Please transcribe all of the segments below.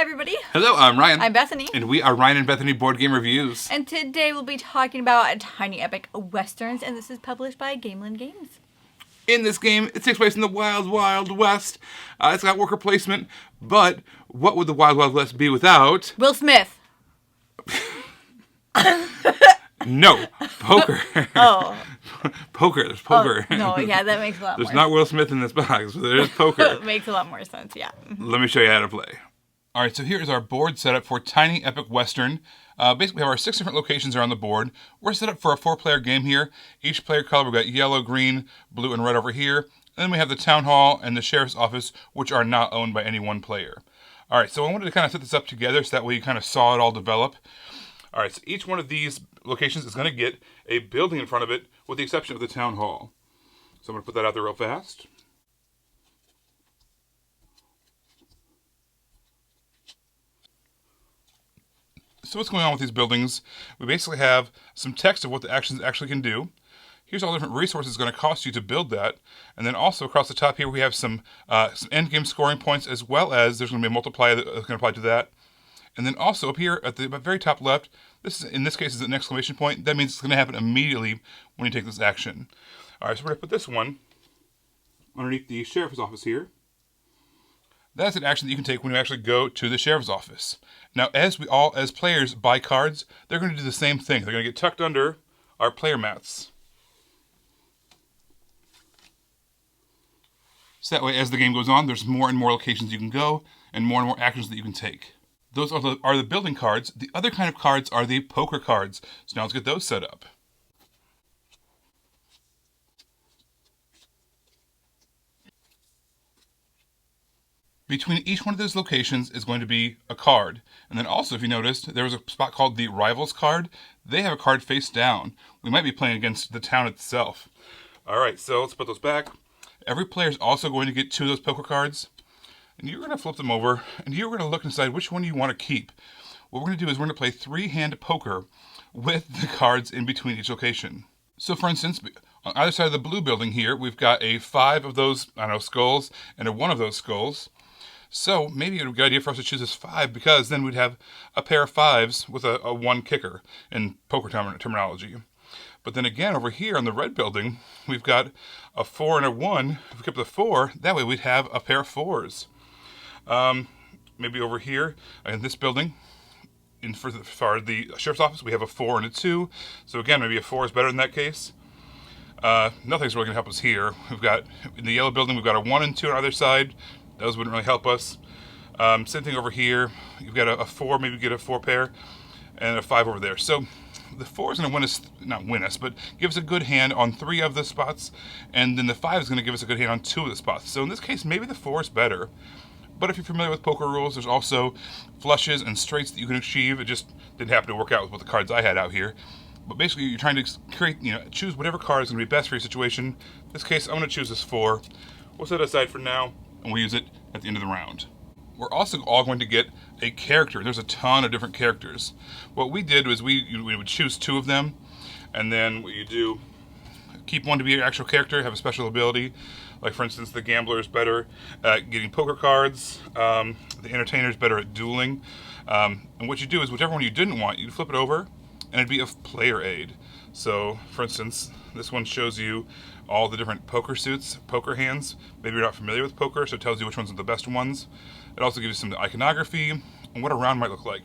everybody. Hello, I'm Ryan. I'm Bethany. And we are Ryan and Bethany Board Game Reviews. And today we'll be talking about Tiny Epic Westerns, and this is published by Gamelyn Games. In this game, it takes place in the Wild Wild West. It's got worker placement, but what would the Wild Wild West be without? Will Smith. No, poker. Oh. Poker, there's poker. Oh, no, yeah, that makes a lot more There's not Will Smith in this box, but there is poker. It makes a lot more sense, yeah. Let me show you how to play. All right, so here is our board setup for Tiny Epic Western. Basically, we have our 6 different locations around the board. We're set up for a 4-player game here. Each player color, we've got yellow, green, blue, and red over here. And then we have the town hall and the sheriff's office, which are not owned by any one player. All right, so I wanted to kind of set this up together so that way you kind of saw it all develop. All right, so each one of these locations is going to get a building in front of it, with the exception of the town hall. So I'm going to put that out there real fast. So what's going on with these buildings? We basically have some text of what the actions actually can do. Here's all the different resources it's going to cost you to build that. And then also across the top here we have some end game scoring points, as well as there's going to be a multiplier that's going to apply to that. And then also up here at the very top left, this is, in this case, is an exclamation point. That means it's going to happen immediately when you take this action. All right, so we're going to put this one underneath the sheriff's office here. That's an action that you can take when you actually go to the sheriff's office. Now, as players buy cards, they're going to do the same thing. They're going to get tucked under our player mats. So that way, as the game goes on, there's more and more locations you can go, and more actions that you can take. Those are the building cards. The other kind of cards are the poker cards. So now let's get those set up. Between each one of those locations is going to be a card. And then also, if you noticed, there was a spot called the Rivals card. They have a card face down. We might be playing against the town itself. All right, so let's put those back. Every player is also going to get 2 of those poker cards. And you're going to flip them over, and you're going to look and decide which one you want to keep. What we're going to do is we're going to play 3-hand poker with the cards in between each location. So for instance, on either side of the blue building here, we've got a 5 of those, skulls, and a 1 of those skulls. So maybe it would be a good idea for us to choose this 5, because then we'd have a pair of 5s with a 1 kicker in poker terminology. But then again, over here on the red building, we've got a 4 and a 1. If we kept the 4, that way we'd have a pair of 4s. Maybe over here in this building, for the sheriff's office, we have a 4 and a 2. So again, maybe a 4 is better in that case. Nothing's really going to help us here. We've got, in the yellow building, we've got a 1 and 2 on either side. Those wouldn't really help us. Same thing over here. You've got a 4, maybe get a 4 pair, and a 5 over there. So the 4 is going to not win us, but give us a good hand on 3 of the spots, and then the 5 is going to give us a good hand on 2 of the spots. So in this case, maybe the 4 is better. But if you're familiar with poker rules, there's also flushes and straights that you can achieve. It just didn't happen to work out with the cards I had out here. But basically, you're trying to create, choose whatever card is going to be best for your situation. In this case, I'm going to choose this 4. We'll set it aside for now, and we'll use it at the end of the round. We're also all going to get a character. There's a ton of different characters. What we did was we would choose 2 of them, and then what you do, keep one to be your actual character, have a special ability. Like, for instance, the gambler is better at getting poker cards. The entertainer is better at dueling. And what you do is, whichever one you didn't want, you flip it over, and it'd be a player aid. So, for instance, this one shows you all the different poker suits, poker hands. Maybe you're not familiar with poker, so it tells you which ones are the best ones. It also gives you some iconography and what a round might look like,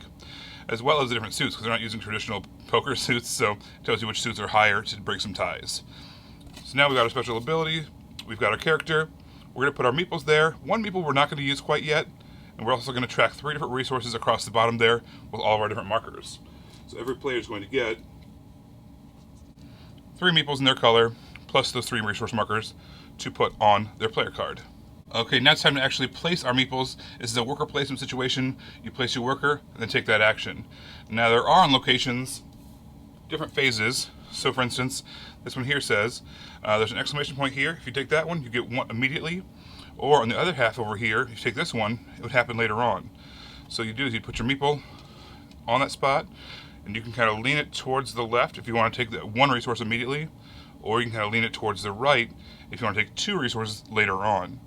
as well as the different suits, because they're not using traditional poker suits, so it tells you which suits are higher to break some ties. So now we've got a special ability. We've got our character. We're going to put our meeples there. 1 meeple we're not going to use quite yet. And we're also going to track 3 different resources across the bottom there with all of our different markers. So every player is going to get 3 meeples in their color, plus those 3 resource markers to put on their player card. Okay, now it's time to actually place our meeples. This is a worker placement situation. You place your worker, and then take that action. Now there are on locations different phases. So for instance, this one here says, there's an exclamation point here. If you take that one, you get 1 immediately. Or on the other half over here, if you take this one, it would happen later on. So you do is you put your meeple on that spot, and you can kind of lean it towards the left if you want to take that 1 resource immediately, or you can kind of lean it towards the right if you want to take 2 resources later on.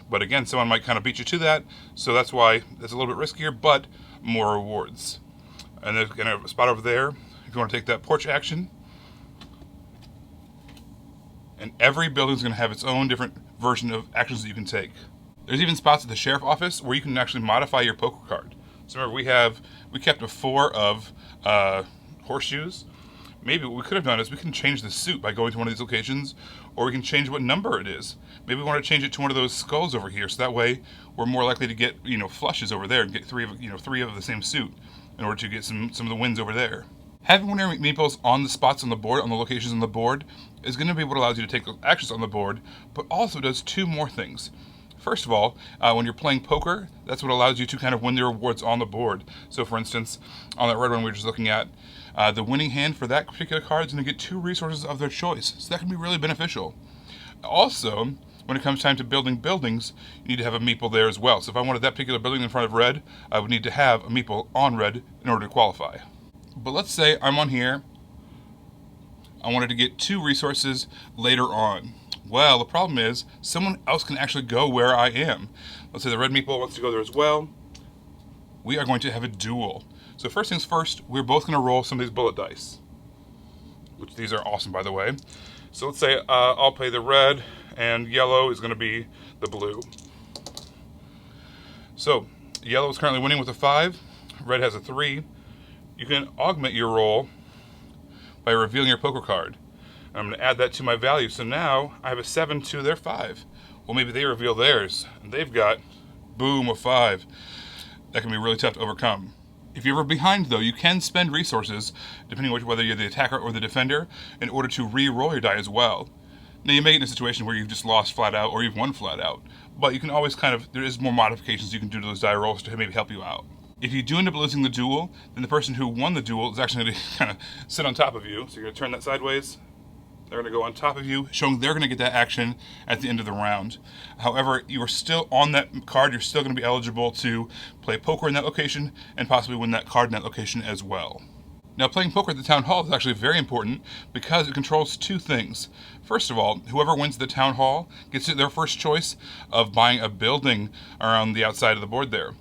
But again, someone might kind of beat you to that, so that's why it's a little bit riskier, but more rewards. And there's going to a spot over there if you want to take that porch action. And every building is going to have its own different version of actions that you can take. There's even spots at the sheriff office where you can actually modify your poker card. So remember, we kept a 4 of horseshoes. Maybe what we could have done is we can change the suit by going to one of these locations, or we can change what number it is. Maybe we want to change it to one of those skulls over here, so that way we're more likely to get flushes over there and get three of the same suit in order to get some of the wins over there. Having one of your meeples on the spots on the board, on the locations on the board, is going to be what allows you to take actions on the board, but also does 2 more things. First of all, when you're playing poker, that's what allows you to kind of win the rewards on the board. So for instance, on that red one we were just looking at, the winning hand for that particular card is going to get 2 resources of their choice. So that can be really beneficial. Also, when it comes time to building buildings, you need to have a meeple there as well. So if I wanted that particular building in front of red, I would need to have a meeple on red in order to qualify. But let's say I'm on here. I wanted to get 2 resources later on. Well, the problem is someone else can actually go where I am. Let's say the red meeple wants to go there as well. We are going to have a duel. So first things first, we're both going to roll some of these bullet dice, which these are awesome, by the way. So let's say I'll play the red and yellow is going to be the blue. So yellow is currently winning with a 5. Red has a 3. You can augment your roll by revealing your poker card. I'm going to add that to my value. So now I have a 7 to their 5. Well, maybe they reveal theirs, and they've got, boom, a 5. That can be really tough to overcome. If you're ever behind, though, you can spend resources, depending on whether you're the attacker or the defender, in order to re-roll your die as well. Now, you may get in a situation where you've just lost flat out or you've won flat out, but you can always there is more modifications you can do to those die rolls to maybe help you out. If you do end up losing the duel, then the person who won the duel is actually going to kind of sit on top of you. So you're going to turn that sideways. They're going to go on top of you, showing they're going to get that action at the end of the round. However, you are still on that card. You're still going to be eligible to play poker in that location and possibly win that card in that location as well. Now, playing poker at the town hall is actually very important because it controls 2 things. First of all, whoever wins the town hall gets their first choice of buying a building around the outside of the board there.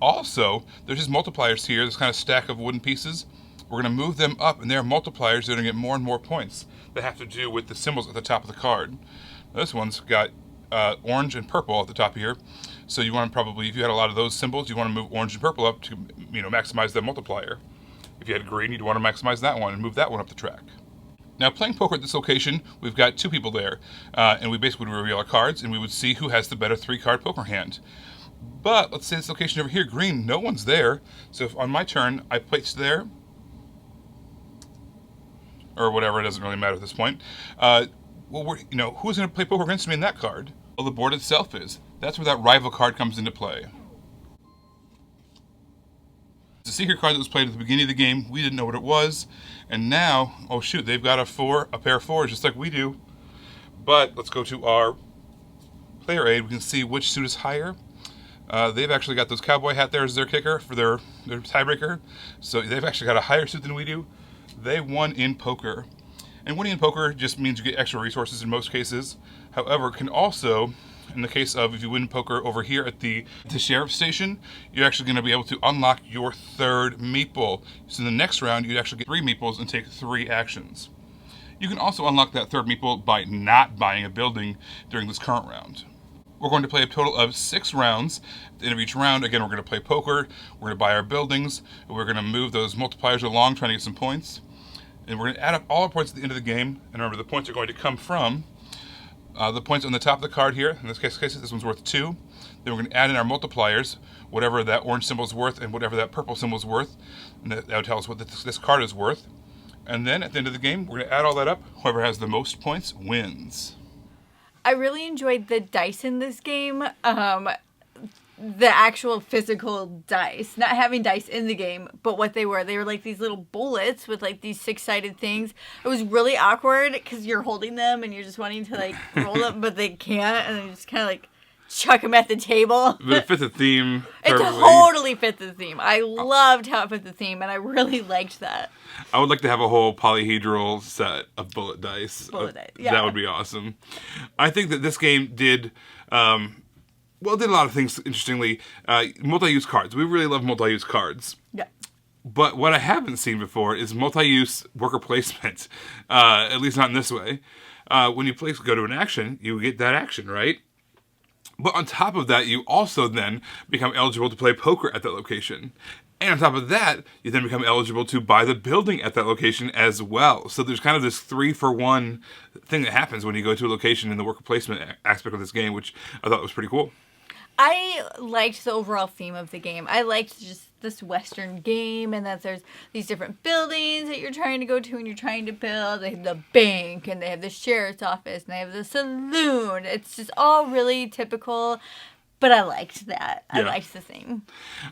Also, there's just multipliers here, this kind of stack of wooden pieces. We're going to move them up, and they're multipliers that are going to get more and more points that have to do with the symbols at the top of the card. This one's got orange and purple at the top here. So you want to probably, if you had a lot of those symbols, you want to move orange and purple up to maximize the multiplier. If you had green, you'd want to maximize that one and move that one up the track. Now, playing poker at this location, we've got 2 people there, and we basically would reveal our cards, and we would see who has the better 3-card poker hand. But let's say this location over here, green, no one's there. So if on my turn I place there, or whatever, it doesn't really matter at this point. Who's going to play poker against me in that card? Well, the board itself is. That's where that rival card comes into play. It's a secret card that was played at the beginning of the game. We didn't know what it was. And now, oh shoot, they've got a pair of 4s, just like we do. But let's go to our player aid. We can see which suit is higher. They've actually got those cowboy hat there as their kicker for their tiebreaker. So they've actually got a higher suit than we do. They won in poker. And winning in poker just means you get extra resources in most cases. However, it can also, in the case of if you win poker over here at the sheriff's station, you're actually going to be able to unlock your 3rd meeple. So in the next round, you'd actually get 3 meeples and take 3 actions. You can also unlock that 3rd meeple by not buying a building during this current round. We're going to play a total of 6 rounds. At the end of each round, again, we're going to play poker, we're going to buy our buildings, we're going to move those multipliers along, trying to get some points. And we're going to add up all our points at the end of the game. And remember, the points are going to come from the points on the top of the card here. In this case, this one's worth 2. Then we're going to add in our multipliers, whatever that orange symbol is worth and whatever that purple symbol is worth. And that would tell us what this card is worth. And then at the end of the game, we're going to add all that up. Whoever has the most points wins. I really enjoyed the dice in this game. The actual physical dice. Not having dice in the game, but what they were. They were like these little bullets with like these 6-sided things. It was really awkward because you're holding them and you're just wanting to like roll them, but they can't. And then you just kind of like chuck them at the table. But it fit the theme perfectly. It totally fit the theme. I loved how it fit the theme, and I really liked that. I would like to have a whole polyhedral set of bullet dice. Yeah. That would be awesome. I think that this game did Well, it did a lot of things, interestingly. Multi-use cards. We really love multi-use cards. Yeah. But what I haven't seen before is multi-use worker placement, at least not in this way. When you go to an action, you get that action, right? But on top of that, you also then become eligible to play poker at that location. And on top of that, you then become eligible to buy the building at that location as well. So there's kind of this 3-for-1 thing that happens when you go to a location in the worker placement aspect of this game, which I thought was pretty cool. I liked the overall theme of the game. I liked just this Western game and that there's these different buildings that you're trying to go to and you're trying to build. They have the bank and they have the sheriff's office and they have the saloon. It's just all really typical, but I liked that. I liked the theme.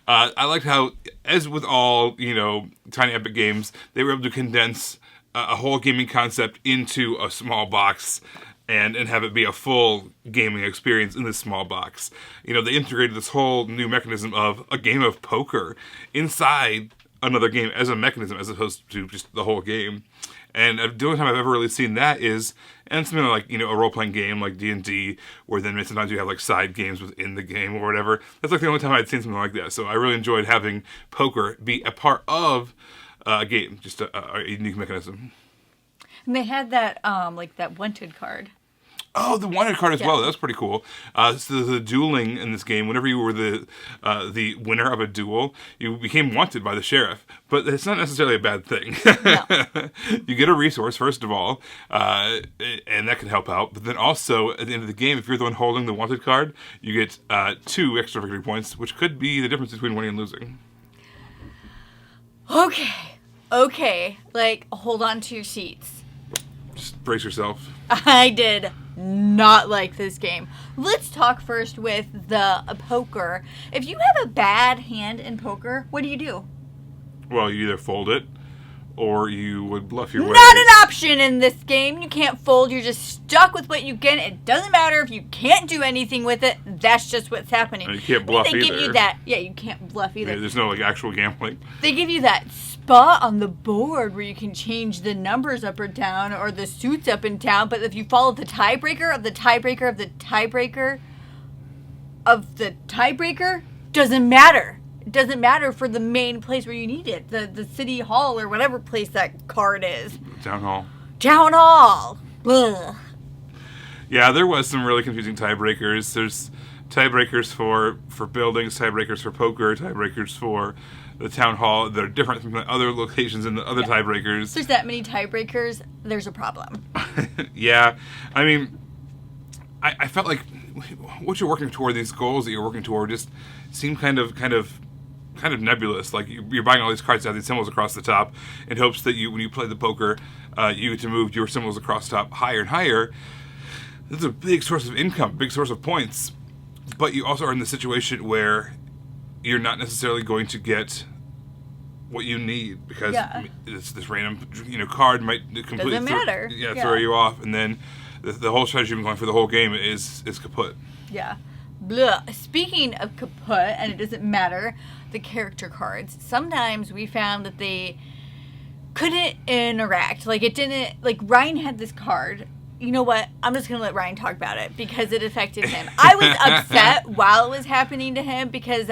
I liked how, as with all, Tiny Epic games, they were able to condense a whole gaming concept into a small box and have it be a full gaming experience in this small box. They integrated this whole new mechanism of a game of poker inside another game as a mechanism as opposed to just the whole game. And the only time I've ever really seen that is, and something like, a role-playing game like D&D, where then sometimes you have like side games within the game or whatever. That's like the only time I'd seen something like that. So I really enjoyed having poker be a part of a game, just a unique mechanism. And they had that, that wanted card. Oh, the wanted card as well. That was pretty cool. So the dueling in this game, whenever you were the winner of a duel, you became wanted by the sheriff. But it's not necessarily a bad thing. No. You get a resource, first of all, and that can help out. But then also, at the end of the game, if you're the one holding the wanted card, you get 2 extra victory points, which could be the difference between winning and losing. Okay. Hold on to your seats. Just brace yourself. I did not like this game. Let's talk first with the poker. If you have a bad hand in poker, what do? Well, you either fold it or you would bluff your way. Not an option in this game. You can't fold. You're just stuck with what you get. It doesn't matter if you can't do anything with it. That's just what's happening. And you can't bluff either. They give you that. Yeah, you can't bluff either. Yeah, there's no actual gambling. They give you that spot on the board where you can change the numbers up or down or the suits up and down. But if you follow the tiebreaker of the tiebreaker of the tiebreaker of the tiebreaker, doesn't matter. It doesn't matter for the main place where you need it. The city hall or whatever place that card is. Town hall. Ugh. Yeah, there was some really confusing tiebreakers. There's tiebreakers for buildings, tiebreakers for poker, tiebreakers for the town hall that are different from the other locations and the other tiebreakers. If there's that many tiebreakers, there's a problem. Yeah. I mean, I felt like what you're working toward, these goals that you're working toward, just seem kind of nebulous. Like you're buying all these cards that have these symbols across the top in hopes that when you play the poker, you get to move your symbols across the top higher and higher. This is a big source of income, big source of points. But you also are in the situation where you're not necessarily going to get what you need because this random card might completely throw you off, and then the whole strategy you've been going for the whole game is kaput. Yeah. Blah. Speaking of kaput, and it doesn't matter, the character cards. Sometimes we found that they couldn't interact. It didn't. Ryan had this card. You know what? I'm just going to let Ryan talk about it because it affected him. I was upset while it was happening to him because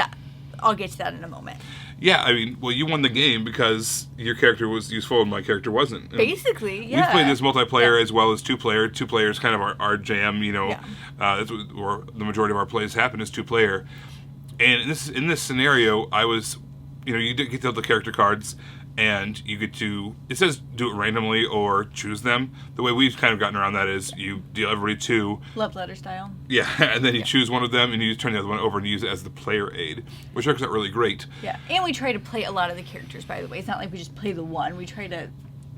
I'll get to that in a moment. Yeah, I mean, well, you won the game because your character was useful and my character wasn't. Basically, yeah. We've played this multiplayer as well as two-player. Two-player is kind of our jam, That's where the majority of our plays happen is two-player. And in this scenario, I was, you get to the character cards, and you get to, it says do it randomly or choose them. The way we've kind of gotten around that is you deal everybody 2. Love letter style. Yeah, and then you choose one of them and you turn the other one over and use it as the player aid, which works out really great. Yeah, and we try to play a lot of the characters, by the way. It's not like we just play the one. We try to...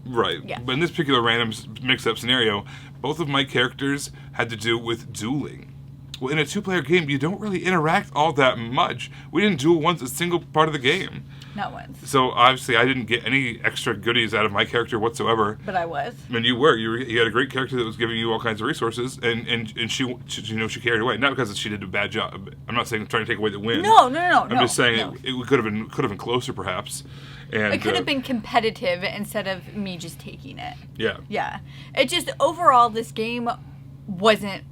Right. Yeah. But in this particular random mix-up scenario, both of my characters had to do with dueling. Well, in a 2-player game, you don't really interact all that much. We didn't duel once a single part of the game. Not once. So, obviously, I didn't get any extra goodies out of my character whatsoever. But I was. And you were. You had a great character that was giving you all kinds of resources, and she carried away. Not because she did a bad job. I'm not saying I'm trying to take away the win. No. I'm just saying it could have been closer, perhaps. And it could have been competitive instead of me just taking it. Yeah. Yeah. It just, overall, this game wasn't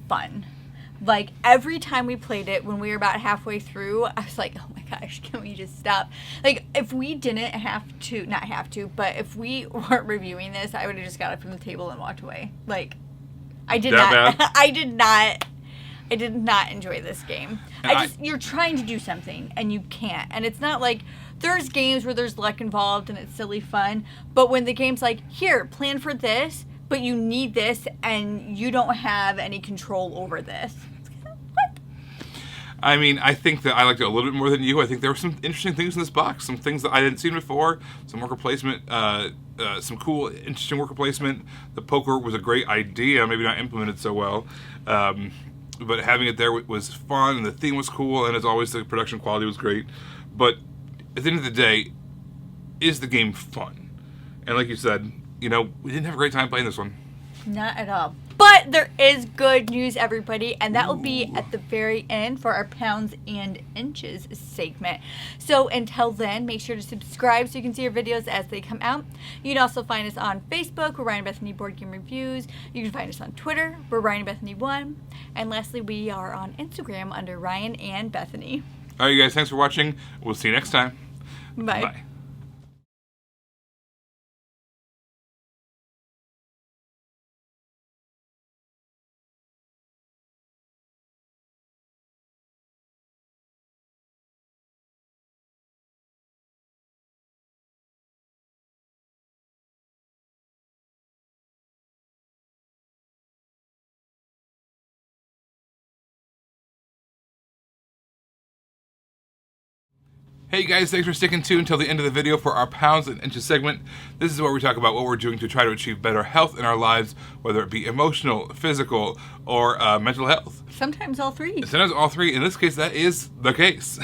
fun. Like, every time we played it, when we were about halfway through, I was like, oh my gosh, can we just stop? Like, if we didn't not have to, but if we weren't reviewing this, I would have just got up from the table and walked away. Like, I did not enjoy this game. You're trying to do something, and you can't. And it's not like, there's games where there's luck involved, and it's silly fun, but when the game's like, here, plan for this, but you need this, and you don't have any control over this. What? I mean, I think that I liked it a little bit more than you. I think there were some interesting things in this box, some things that I hadn't seen before, some worker placement, some cool, interesting worker placement. The poker was a great idea, maybe not implemented so well, but having it there was fun, and the theme was cool, and as always, the production quality was great. But at the end of the day, is the game fun? And like you said, we didn't have a great time playing this one. Not at all. But there is good news, everybody, and that will be at the very end for our pounds and inches segment. So until then, make sure to subscribe so you can see our videos as they come out. You can also find us on Facebook. We're Ryan and Bethany Board Game Reviews. You can find us on Twitter. We're Ryan and Bethany 1. And lastly, we are on Instagram under Ryan and Bethany. All right, you guys, thanks for watching. We'll see you next time. Bye. Bye. Hey guys, thanks for sticking to until the end of the video for our Pounds and Inches segment. This is where we talk about what we're doing to try to achieve better health in our lives, whether it be emotional, physical, or mental health. Sometimes all three. Sometimes all three. In this case, that is the case.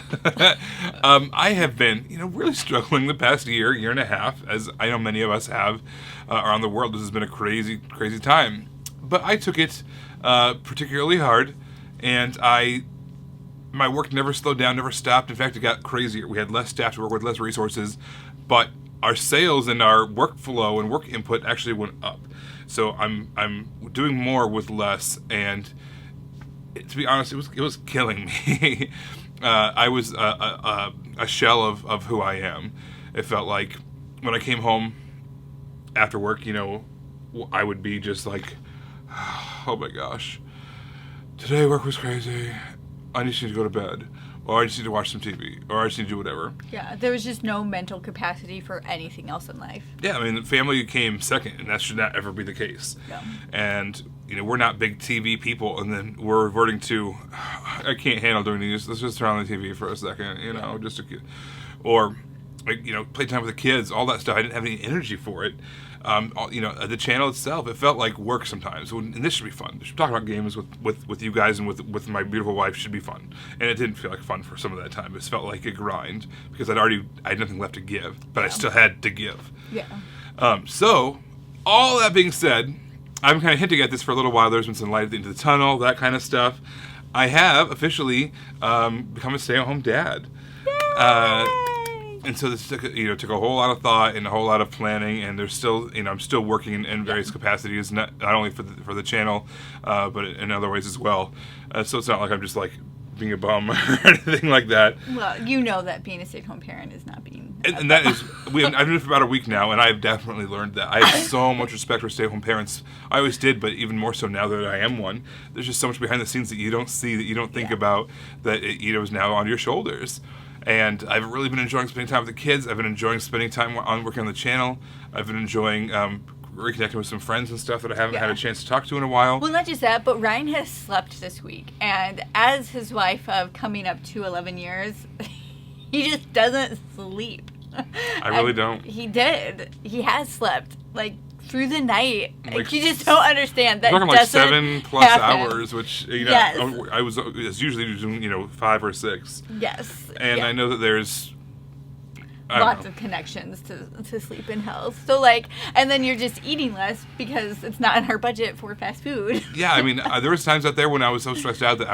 I have been, really struggling the past year and a half, as I know many of us have around the world. This has been a crazy, crazy time. But I took it particularly hard, and my work never slowed down, never stopped. In fact, it got crazier. We had less staff to work with, less resources, but our sales and our workflow and work input actually went up. So I'm doing more with less, and to be honest, it was killing me. I was a shell of who I am. It felt like when I came home after work, I would be just like, oh my gosh, today work was crazy. I just need to go to bed, or I just need to watch some TV, or I just need to do whatever. Yeah, there was just no mental capacity for anything else in life. Yeah, I mean, family came second, and that should not ever be the case. No. And, we're not big TV people, and then we're reverting to, I can't handle doing these, let's just turn on the TV for a second, just to, or, play time with the kids, all that stuff. I didn't have any energy for it. The channel itself, it felt like work sometimes. And this should be fun. Talking about games with you guys and with my beautiful wife should be fun. And it didn't feel like fun for some of that time. It felt like a grind because I had nothing left to give, but I still had to give. Yeah. So, all that being said, I've been kind of hinting at this for a little while. There's been some light at the end of the tunnel, that kind of stuff. I have officially become a stay-at-home dad. And so this took a whole lot of thought and a whole lot of planning, and there's still, I'm still working in various capacities, not only for the channel, but in other ways as well. So it's not like I'm just like being a bum or anything like that. Well, you know that being a stay-at-home parent is not being. And that is, I've been doing it for about a week now, and I've definitely learned that. I have so much respect for stay-at-home parents. I always did, but even more so now that I am one. There's just so much behind the scenes that you don't see, that you don't think about, that it, is now on your shoulders. And I've really been enjoying spending time with the kids. I've been enjoying spending time on working on the channel. I've been enjoying reconnecting with some friends and stuff that I haven't had a chance to talk to in a while. Well, not just that, but Ryan has slept this week. And as his wife of coming up to 11 years, he just doesn't sleep. I really don't. He did. He has slept, through the night. Like, you just don't understand that. I'm talking like 7+ hours, which yes. I was usually doing 5 or 6. Yes. And I know that there's lots of connections to sleep and health. So and then you're just eating less because it's not in our budget for fast food. Yeah, I mean, there was times out there when I was so stressed out that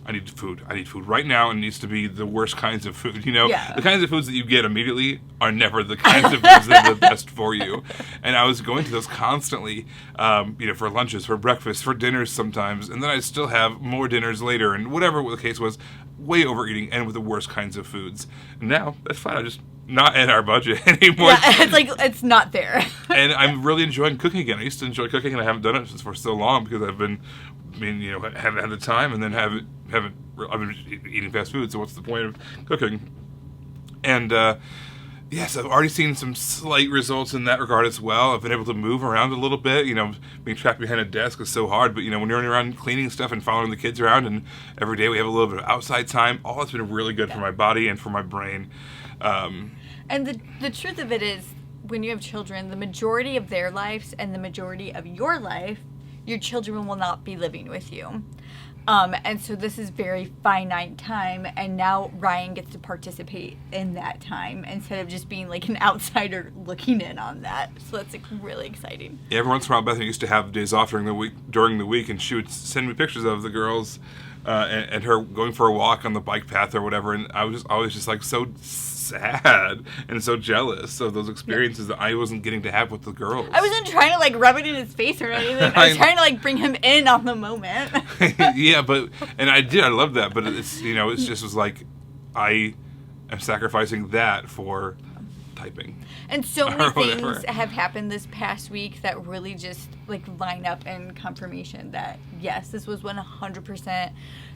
I need food. I need food right now, and it needs to be the worst kinds of food. You know, Yeah. the kinds of foods that you get immediately are never the kinds of foods that are the best for you. And I was going to those constantly, for lunches, for breakfast, for dinners sometimes, and then I still have more dinners later, and whatever the case was, way overeating and with the worst kinds of foods. And now that's flat out just not in our budget anymore. Yeah, it's like it's not there. And I'm really enjoying cooking again. I used to enjoy cooking, and I haven't done it for so long because haven't had the time, and then I've been eating fast food. So what's the point of cooking? And yes, I've already seen some slight results in that regard as well. I've been able to move around a little bit. Being trapped behind a desk is so hard. But when you're running around cleaning stuff and following the kids around, and every day we have a little bit of outside time, all that's been really good for my body and for my brain. And the truth of it is, when you have children, the majority of their lives and the majority of your life, your children will not be living with you. And so this is very finite time, and now Ryan gets to participate in that time instead of just being like an outsider looking in on that. So that's really exciting. Yeah, every once in a while, Bethany used to have days off during the week, and she would send me pictures of the girls and her going for a walk on the bike path or whatever, and I was just always just like so sad and so jealous of those experiences that I wasn't getting to have with the girls. I wasn't trying to like rub it in his face or anything. I was trying to like bring him in on the moment. Yeah, and I loved that, but it's it's just was like I am sacrificing that for typing. And so many things have happened this past week that really just like line up in confirmation that yes, this was 100%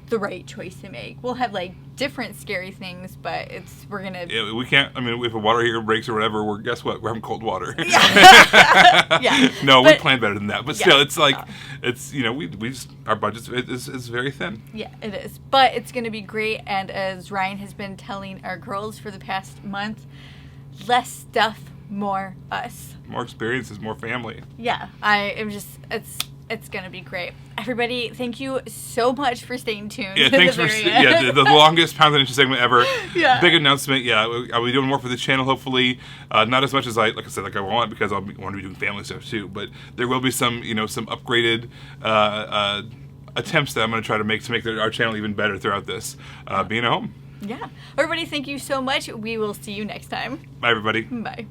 the right choice to make. We'll have like different scary things, but we're gonna. Yeah, we can't. I mean, if a water heater breaks or whatever, guess what? We're having cold water. Yeah. Yeah. No, we plan better than that. But still, it's like it's we just, our budget is very thin. Yeah, it is. But it's gonna be great. And as Ryan has been telling our girls for the past month, less stuff, more us. More experiences, more family. Yeah, it's going to be great. Everybody, thank you so much for staying tuned. Yeah, thanks for the longest Pounds and Inches segment ever. Yeah. Big announcement. Yeah, I'll be doing more for the channel, hopefully. Not as much as I want, because I want to be doing family stuff too. But there will be some upgraded attempts that I'm going to try to make our channel even better throughout this being at home. Yeah. Everybody, thank you so much. We will see you next time. Bye, everybody. Bye.